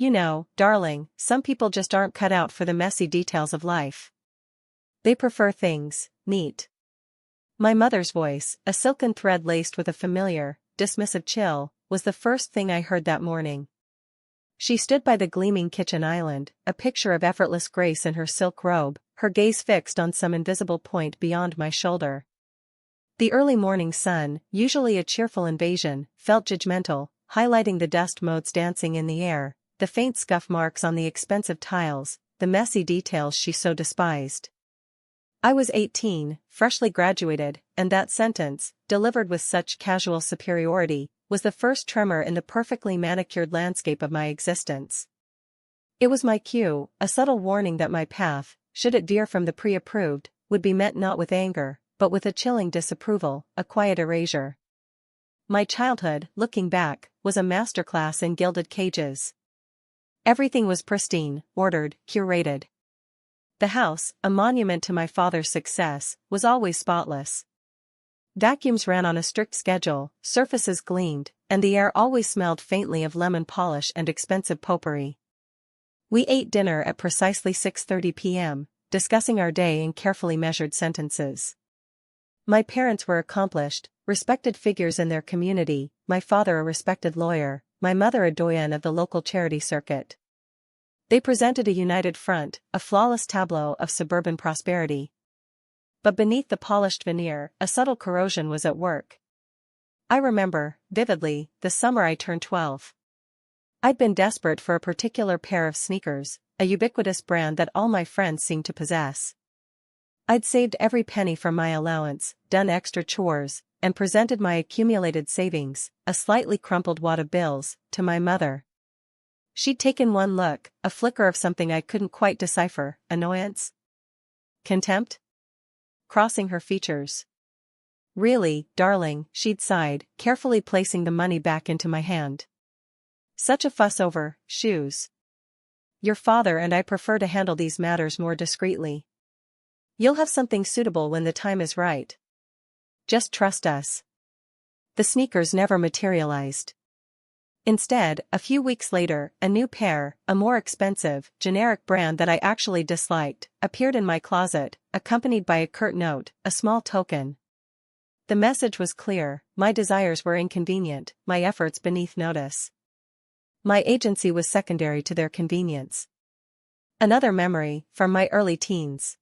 You know, darling, some people just aren't cut out for the messy details of life. They prefer things neat. My mother's voice, a silken thread laced with a familiar, dismissive chill, was the first thing I heard that morning. She stood by the gleaming kitchen island, a picture of effortless grace in her silk robe, her gaze fixed on some invisible point beyond my shoulder. The early morning sun, usually a cheerful invasion, felt judgmental, highlighting the dust motes dancing in the air, the faint scuff marks on the expensive tiles, the messy details she so despised. I was 18, freshly graduated, and that sentence, delivered with such casual superiority, was the first tremor in the perfectly manicured landscape of my existence. It was my cue, a subtle warning that my path, should it veer from the pre-approved, would be met not with anger, but with a chilling disapproval, a quiet erasure. My childhood, looking back, was a masterclass in gilded cages. Everything was pristine, ordered, curated. The house, a monument to my father's success, was always spotless. Vacuums ran on a strict schedule, surfaces gleamed, and the air always smelled faintly of lemon polish and expensive potpourri. We ate dinner at precisely 6:30 p.m., discussing our day in carefully measured sentences. My parents were accomplished, respected figures in their community, my father a respected lawyer, my mother a doyen of the local charity circuit. They presented a united front, a flawless tableau of suburban prosperity. But beneath the polished veneer, a subtle corrosion was at work. I remember, vividly, the summer I turned 12. I'd been desperate for a particular pair of sneakers, a ubiquitous brand that all my friends seemed to possess. I'd saved every penny from my allowance, done extra chores, and presented my accumulated savings, a slightly crumpled wad of bills, to my mother. She'd taken one look, a flicker of something I couldn't quite decipher, annoyance? Contempt? Crossing her features. Really, darling, she'd sighed, carefully placing the money back into my hand. Such a fuss over shoes. Your father and I prefer to handle these matters more discreetly. You'll have something suitable when the time is right. Just trust us. The sneakers never materialized. Instead, a few weeks later, a new pair, a more expensive, generic brand that I actually disliked, appeared in my closet, accompanied by a curt note, a small token. The message was clear: my desires were inconvenient, my efforts beneath notice. My agency was secondary to their convenience. Another memory, from my early teens.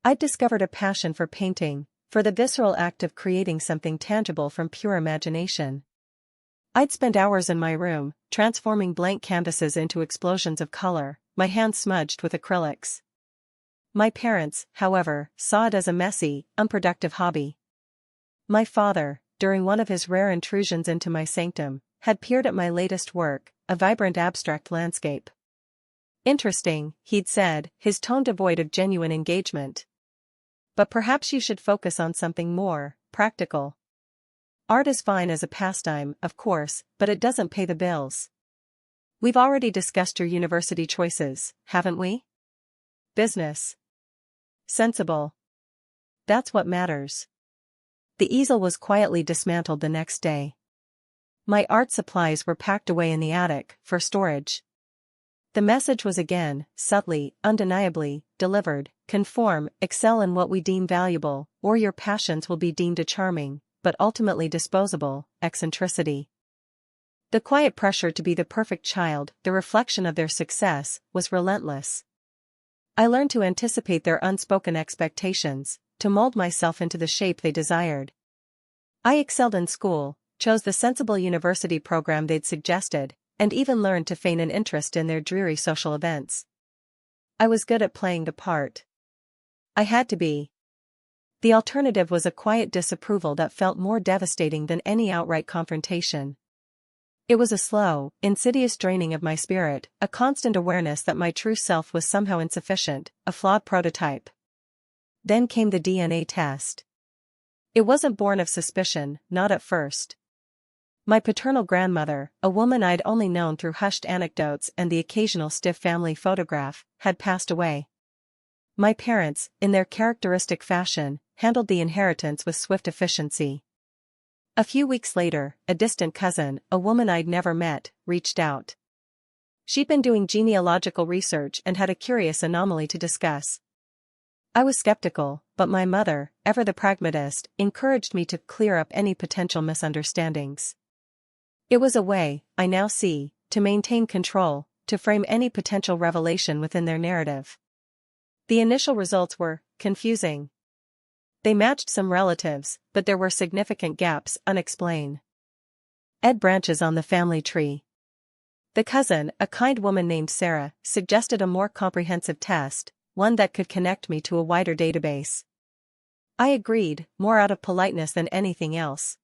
I'd discovered a passion for painting, for the visceral act of creating something tangible from pure imagination. I'd spend hours in my room, transforming blank canvases into explosions of color, my hands smudged with acrylics. My parents, however, saw it as a messy, unproductive hobby. My father, during one of his rare intrusions into my sanctum, had peered at my latest work, a vibrant abstract landscape. Interesting, he'd said, his tone devoid of genuine engagement. But perhaps you should focus on something more practical. Art is fine as a pastime, of course, but it doesn't pay the bills. We've already discussed your university choices, haven't we? Business. Sensible. That's what matters. The easel was quietly dismantled the next day. My art supplies were packed away in the attic, for storage. The message was again, subtly, undeniably, delivered: conform, excel in what we deem valuable, or your passions will be deemed a charming, but ultimately disposable, eccentricity. The quiet pressure to be the perfect child, the reflection of their success, was relentless. I learned to anticipate their unspoken expectations, to mold myself into the shape they desired. I excelled in school, chose the sensible university program they'd suggested, and even learned to feign an interest in their dreary social events. I was good at playing the part. I had to be. The alternative was a quiet disapproval that felt more devastating than any outright confrontation. It was a slow, insidious draining of my spirit, a constant awareness that my true self was somehow insufficient, a flawed prototype. Then came the DNA test. It wasn't born of suspicion, not at first. My paternal grandmother, a woman I'd only known through hushed anecdotes and the occasional stiff family photograph, had passed away. My parents, in their characteristic fashion, handled the inheritance with swift efficiency. A few weeks later, a distant cousin, a woman I'd never met, reached out. She'd been doing genealogical research and had a curious anomaly to discuss. I was skeptical, but my mother, ever the pragmatist, encouraged me to clear up any potential misunderstandings. It was a way, I now see, to maintain control, to frame any potential revelation within their narrative. The initial results were confusing. They matched some relatives, but there were significant gaps unexplained. Branches on the family tree. The cousin, a kind woman named Sarah, suggested a more comprehensive test, one that could connect me to a wider database. I agreed, more out of politeness than anything else.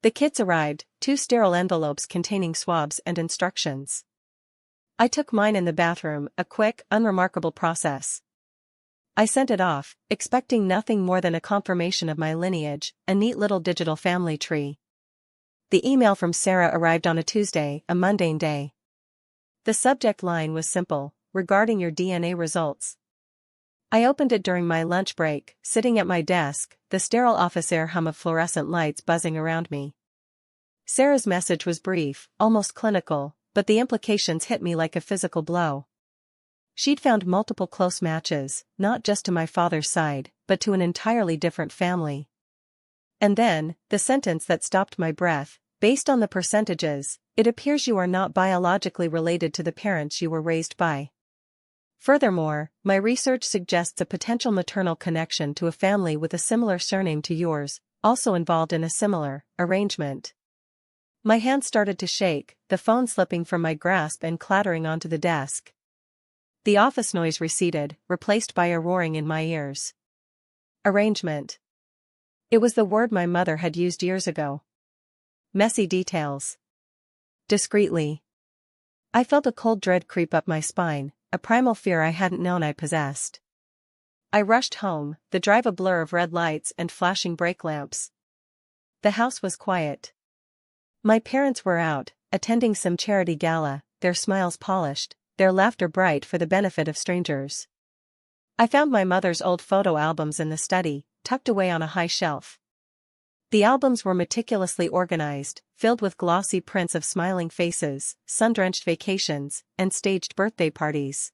The kits arrived, 2 sterile envelopes containing swabs and instructions. I took mine in the bathroom, a quick, unremarkable process. I sent it off, expecting nothing more than a confirmation of my lineage, a neat little digital family tree. The email from Sarah arrived on a Tuesday, a mundane day. The subject line was simple, regarding your DNA results. I opened it during my lunch break, sitting at my desk, the sterile office air hum of fluorescent lights buzzing around me. Sarah's message was brief, almost clinical, but the implications hit me like a physical blow. She'd found multiple close matches, not just to my father's side, but to an entirely different family. And then, the sentence that stopped my breath, based on the percentages, it appears you are not biologically related to the parents you were raised by. Furthermore, my research suggests a potential maternal connection to a family with a similar surname to yours, also involved in a similar arrangement. My hand started to shake, the phone slipping from my grasp and clattering onto the desk. The office noise receded, replaced by a roaring in my ears. Arrangement. It was the word my mother had used years ago. Messy details. Discreetly. I felt a cold dread creep up my spine, a primal fear I hadn't known I possessed. I rushed home, the drive a blur of red lights and flashing brake lamps. The house was quiet. My parents were out, attending some charity gala, their smiles polished, their laughter bright for the benefit of strangers. I found my mother's old photo albums in the study, tucked away on a high shelf. The albums were meticulously organized, filled with glossy prints of smiling faces, sun-drenched vacations, and staged birthday parties.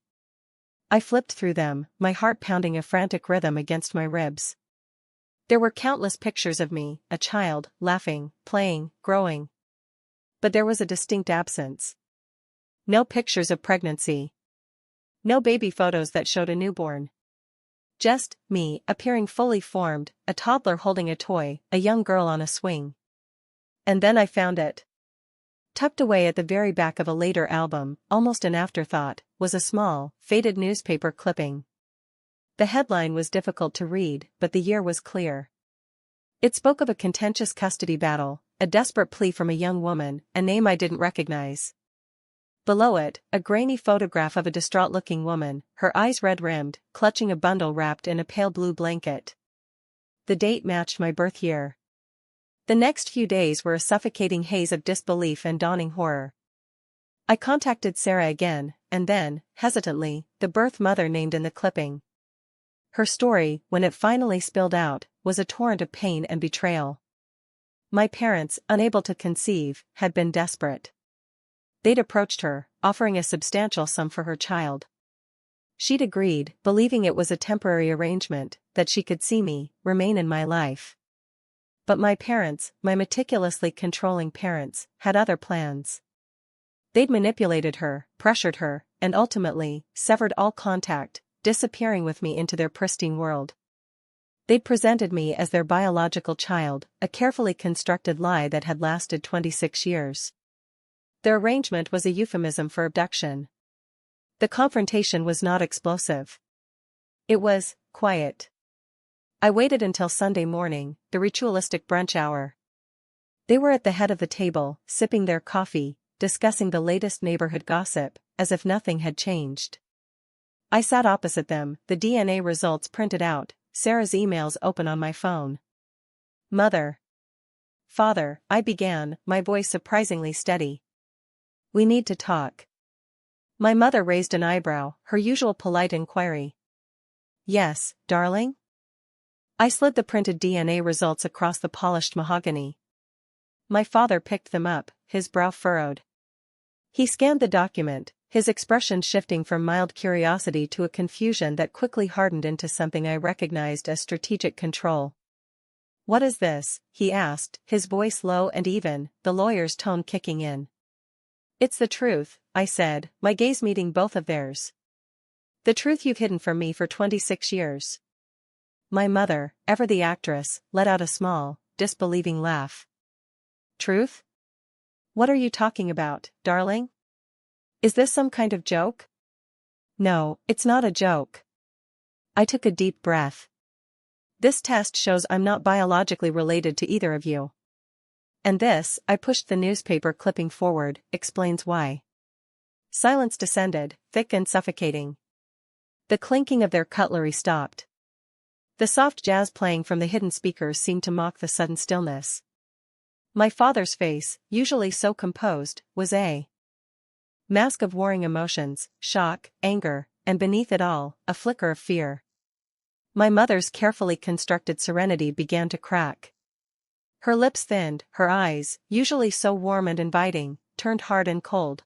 I flipped through them, my heart pounding a frantic rhythm against my ribs. There were countless pictures of me, a child, laughing, playing, growing. But there was a distinct absence. No pictures of pregnancy. No baby photos that showed a newborn. Just me, appearing fully formed, a toddler holding a toy, a young girl on a swing. And then I found it. Tucked away at the very back of a later album, almost an afterthought, was a small, faded newspaper clipping. The headline was difficult to read, but the year was clear. It spoke of a contentious custody battle, a desperate plea from a young woman, a name I didn't recognize. Below it, a grainy photograph of a distraught-looking woman, her eyes red-rimmed, clutching a bundle wrapped in a pale blue blanket. The date matched my birth year. The next few days were a suffocating haze of disbelief and dawning horror. I contacted Sarah again, and then, hesitantly, the birth mother named in the clipping. Her story, when it finally spilled out, was a torrent of pain and betrayal. My parents, unable to conceive, had been desperate. They'd approached her, offering a substantial sum for her child. She'd agreed, believing it was a temporary arrangement, that she could see me, remain in my life. But my parents, my meticulously controlling parents, had other plans. They'd manipulated her, pressured her, and ultimately, severed all contact, disappearing with me into their pristine world. They'd presented me as their biological child, a carefully constructed lie that had lasted 26 years. Their arrangement was a euphemism for abduction. The confrontation was not explosive. It was quiet. I waited until Sunday morning, the ritualistic brunch hour. They were at the head of the table, sipping their coffee, discussing the latest neighborhood gossip, as if nothing had changed. I sat opposite them, the DNA results printed out, Sarah's emails open on my phone. "Mother. Father," I began, my voice surprisingly steady. "We need to talk." My mother raised an eyebrow, her usual polite inquiry. "Yes, darling?" I slid the printed DNA results across the polished mahogany. My father picked them up, his brow furrowed. He scanned the document, his expression shifting from mild curiosity to a confusion that quickly hardened into something I recognized as strategic control. "What is this?" he asked, his voice low and even, the lawyer's tone kicking in. "It's the truth," I said, my gaze meeting both of theirs. "The truth you've hidden from me for 26 years. My mother, ever the actress, let out a small, disbelieving laugh. "Truth? What are you talking about, darling? Is this some kind of joke?" "No, it's not a joke." I took a deep breath. "This test shows I'm not biologically related to either of you. And this," I pushed the newspaper clipping forward, "explains why." Silence descended, thick and suffocating. The clinking of their cutlery stopped. The soft jazz playing from the hidden speakers seemed to mock the sudden stillness. My father's face, usually so composed, was a mask of warring emotions, shock, anger, and beneath it all, a flicker of fear. My mother's carefully constructed serenity began to crack. Her lips thinned, her eyes, usually so warm and inviting, turned hard and cold.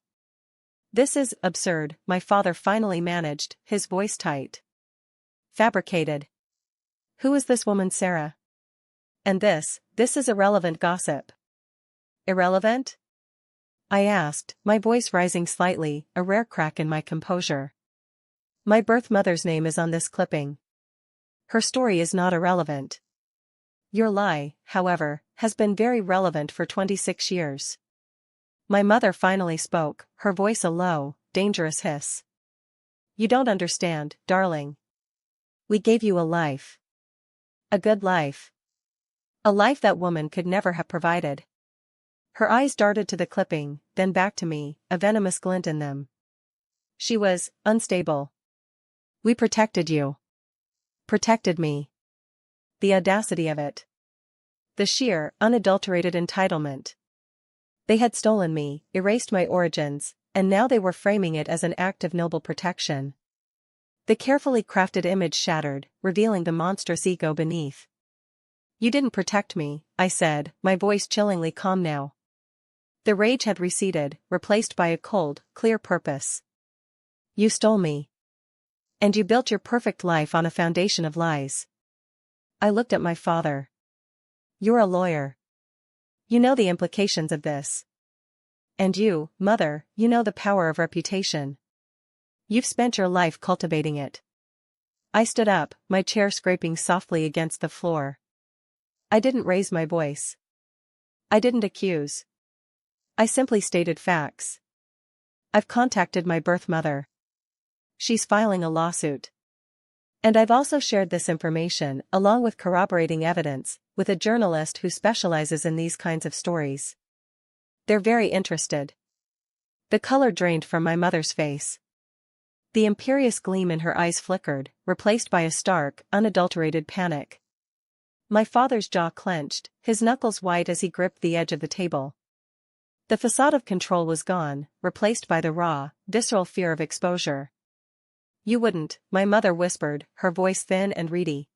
"This is absurd," my father finally managed, his voice tight. "Fabricated. Who is this woman Sarah? And this is irrelevant gossip." "Irrelevant?" I asked, my voice rising slightly, a rare crack in my composure. "My birth mother's name is on this clipping. Her story is not irrelevant. Your lie, however, has been very relevant for 26 years. My mother finally spoke, her voice a low, dangerous hiss. "You don't understand, darling. We gave you a life. A good life. A life that woman could never have provided." Her eyes darted to the clipping, then back to me, a venomous glint in them. "She was unstable. We protected you. Protected me." The audacity of it. The sheer, unadulterated entitlement. They had stolen me, erased my origins, and now they were framing it as an act of noble protection. The carefully crafted image shattered, revealing the monstrous ego beneath. "You didn't protect me," I said, my voice chillingly calm now. The rage had receded, replaced by a cold, clear purpose. "You stole me. And you built your perfect life on a foundation of lies." I looked at my father. "You're a lawyer. You know the implications of this. And you, mother, you know the power of reputation. You've spent your life cultivating it." I stood up, my chair scraping softly against the floor. I didn't raise my voice. I didn't accuse. I simply stated facts. I've contacted my birth mother. She's filing a lawsuit. And I've also shared this information, along with corroborating evidence, with a journalist who specializes in these kinds of stories. They're very interested. The color drained from my mother's face. The imperious gleam in her eyes flickered, replaced by a stark, unadulterated panic. My father's jaw clenched, his knuckles white as he gripped the edge of the table. The facade of control was gone, replaced by the raw, visceral fear of exposure. "You wouldn't," my mother whispered, her voice thin and reedy.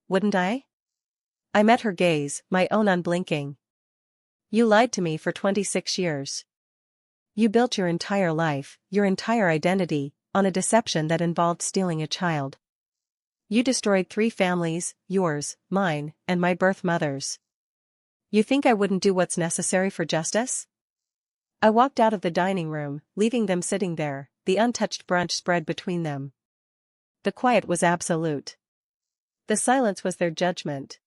"Wouldn't I?" I met her gaze, my own unblinking. "You lied to me for 26 years. You built your entire life, your entire identity, on a deception that involved stealing a child. You destroyed 3 families, yours, mine, and my birth mother's. You think I wouldn't do what's necessary for justice?" I walked out of the dining room, leaving them sitting there, the untouched brunch spread between them. The quiet was absolute. The silence was their judgment.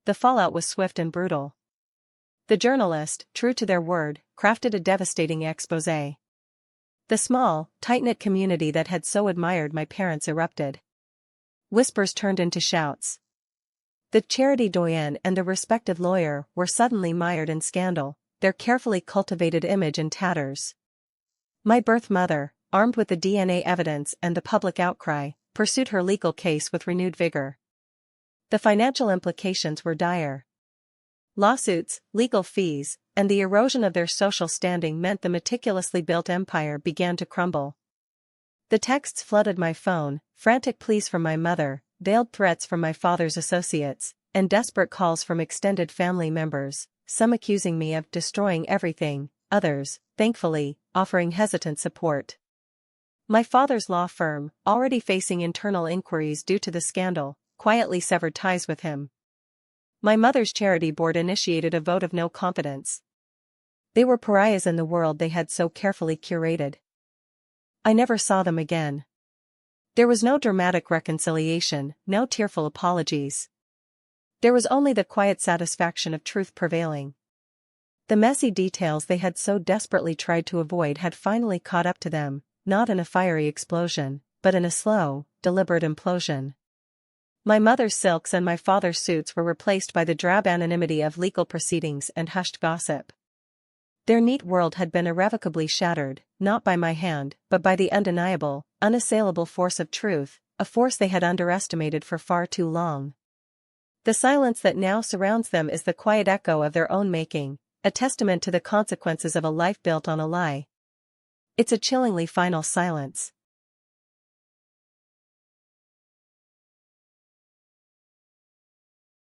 The fallout was swift and brutal. The journalist, true to their word, crafted a devastating exposé. The small, tight-knit community that had so admired my parents erupted. Whispers turned into shouts. The charity doyen and the respected lawyer were suddenly mired in scandal, their carefully cultivated image in tatters. My birth mother, armed with the DNA evidence and the public outcry, pursued her legal case with renewed vigor. The financial implications were dire. Lawsuits, legal fees, and the erosion of their social standing meant the meticulously built empire began to crumble. The texts flooded my phone, frantic pleas from my mother, veiled threats from my father's associates, and desperate calls from extended family members, some accusing me of destroying everything, others, thankfully, offering hesitant support. My father's law firm, already facing internal inquiries due to the scandal, quietly severed ties with him. My mother's charity board initiated a vote of no confidence. They were pariahs in the world they had so carefully curated. I never saw them again. There was no dramatic reconciliation, no tearful apologies. There was only the quiet satisfaction of truth prevailing. The messy details they had so desperately tried to avoid had finally caught up to them, not in a fiery explosion, but in a slow, deliberate implosion. My mother's silks and my father's suits were replaced by the drab anonymity of legal proceedings and hushed gossip. Their neat world had been irrevocably shattered, not by my hand, but by the undeniable, unassailable force of truth, a force they had underestimated for far too long. The silence that now surrounds them is the quiet echo of their own making, a testament to the consequences of a life built on a lie. It's a chillingly final silence.